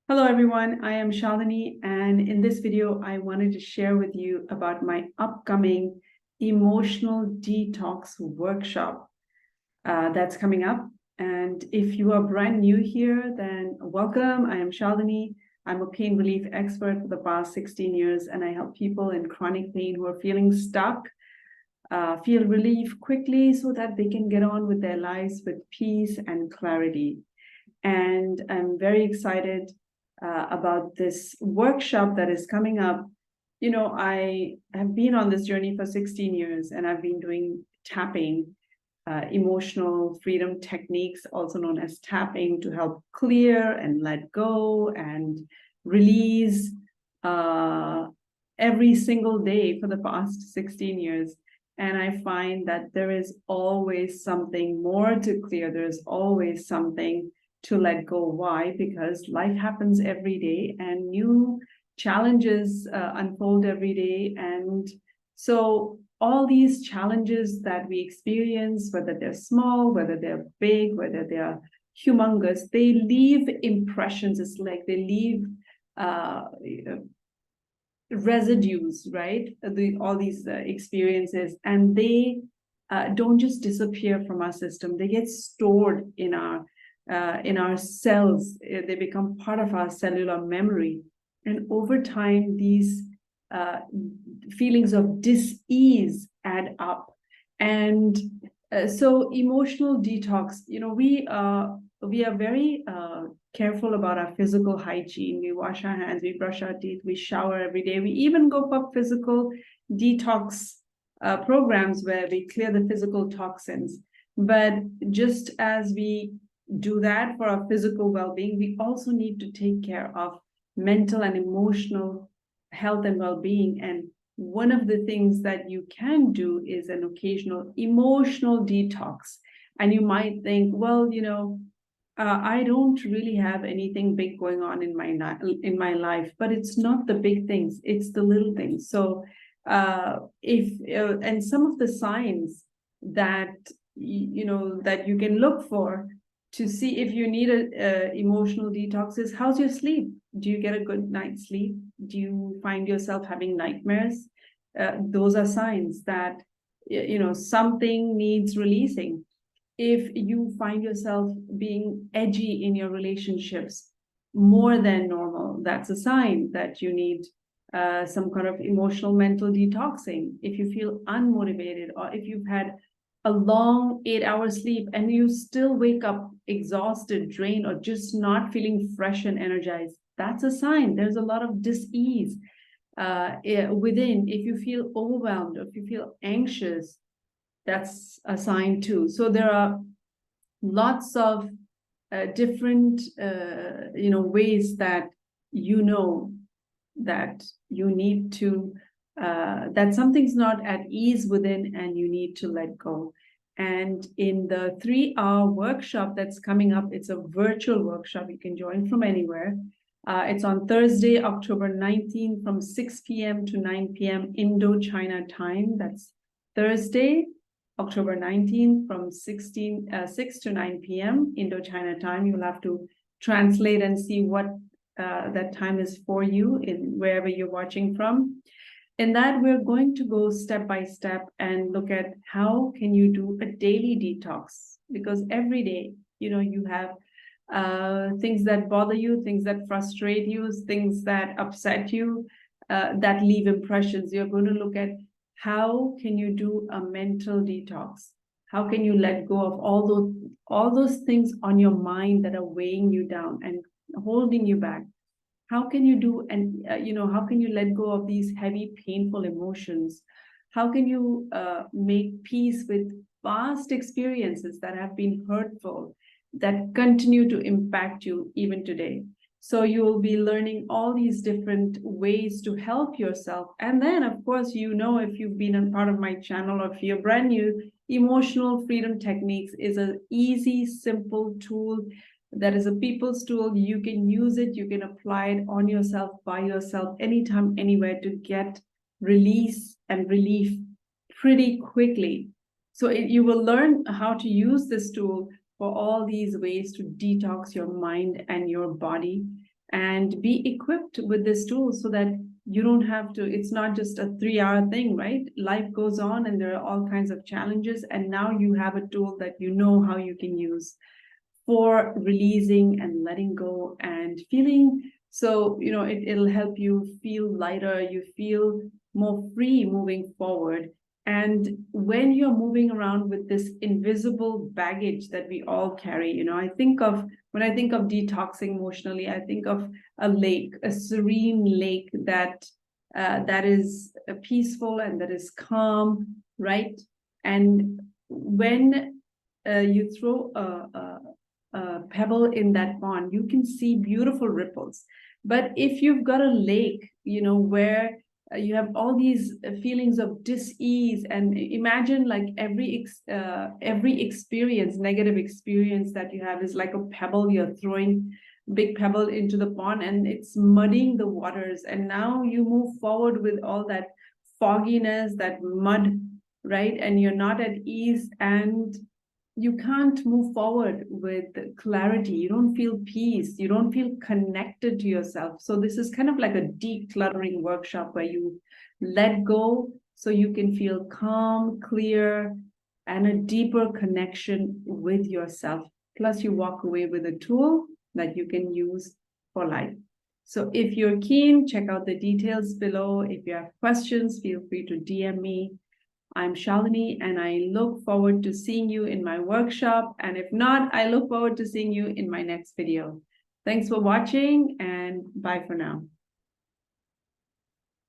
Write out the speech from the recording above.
Hello everyone, I am Shalini, and in this video I wanted to share with you about my upcoming Emotional Detox Workshop that's coming up. And if you are brand new here, then welcome. I am Shalini. I'm a pain relief expert for the past 16 years, and I help people in chronic pain who are feeling stuck feel relief quickly so that they can get on with their lives with peace and clarity. And I'm very excited about this workshop that is coming up. You know, I have been on this journey for 16 years and I've been doing tapping, emotional freedom techniques, also known as tapping, to help clear and let go and release every single day for the past 16 years. And I find that there is always something more to clear. There's always something to let go. Why? Because life happens every day and new challenges unfold every day. And so all these challenges that we experience, whether they're small, whether they're big, whether they're humongous, they leave impressions. It's like they leave residues, right? All these experiences, and they don't just disappear from our system. They get stored in our cells. They become part of our cellular memory, and over time, these feelings of dis-ease add up. And so, emotional detox. You know, we are very careful about our physical hygiene. We wash our hands, we brush our teeth, we shower every day. We even go for physical detox programs where we clear the physical toxins. But just as we do that for our physical well-being, we also need to take care of mental and emotional health and well-being. And one of the things that you can do is an occasional emotional detox. And you might think, well, you know, I don't really have anything big going on in my life, but it's not the big things; it's the little things. So, and some of the signs that that you can look for to see if you need a emotional detox is: how's your sleep? Do you get a good night's sleep? Do you find yourself having nightmares? Those are signs that something needs releasing. If you find yourself being edgy in your relationships more than normal, that's a sign that you need some kind of emotional mental detoxing. If you feel unmotivated, or if you've had a long 8-hour sleep and you still wake up exhausted, drained, or just not feeling fresh and energized, that's a sign there's a lot of dis-ease within. If you feel overwhelmed, or if you feel anxious, that's a sign too. So there are lots of different ways that that you need to that something's not at ease within and you need to let go. And in the 3-hour workshop that's coming up, it's a virtual workshop. You can join from anywhere. It's on Thursday, October 19th from 6 p.m. to 9 p.m. Indo China time. That's Thursday, October 19th from 6 to 9 p.m. Indo China time. You'll have to translate and see what that time is for you in wherever you're watching from. In that, we're going to go step by step and look at how can you do a daily detox, because every day, you have things that bother you, things that frustrate you, things that upset you, that leave impressions. You're going to look at how can you do a mental detox? How can you let go of all those things on your mind that are weighing you down and holding you back? How can you do, and how can you let go of these heavy, painful emotions? How can you make peace with past experiences that have been hurtful, that continue to impact you even today? So you will be learning all these different ways to help yourself. And then, of course, if you've been a part of my channel or if you're brand new, Emotional Freedom Techniques is an easy, simple tool that is a people's tool. You can use it, you can apply it on yourself, by yourself, anytime, anywhere, to get release and relief pretty quickly. So you will learn how to use this tool for all these ways to detox your mind and your body. and be equipped with this tool so that you don't have to, it's not just a 3-hour thing, right? Life goes on and there are all kinds of challenges. And now you have a tool that you know how you can use for releasing and letting go and feeling. So, it'll help you feel lighter, you feel more free moving forward. And when you're moving around with this invisible baggage that we all carry, when I think of detoxing emotionally, I think of a lake, a serene lake that is peaceful and that is calm, right? And when you throw a pebble in that pond, you can see beautiful ripples. But if you've got a lake, where you have all these feelings of dis-ease, and imagine like every experience, negative experience that you have is like a pebble, you're throwing big pebble into the pond and it's muddying the waters. And now you move forward with all that fogginess, that mud, right? And you're not at ease and you can't move forward with clarity. You don't feel peace. You don't feel connected to yourself. So this is kind of like a decluttering workshop where you let go so you can feel calm, clear, and a deeper connection with yourself. Plus you walk away with a tool that you can use for life. So if you're keen, check out the details below. If you have questions, feel free to DM me. I'm Shalini, and I look forward to seeing you in my workshop. And if not, I look forward to seeing you in my next video. Thanks for watching, and bye for now.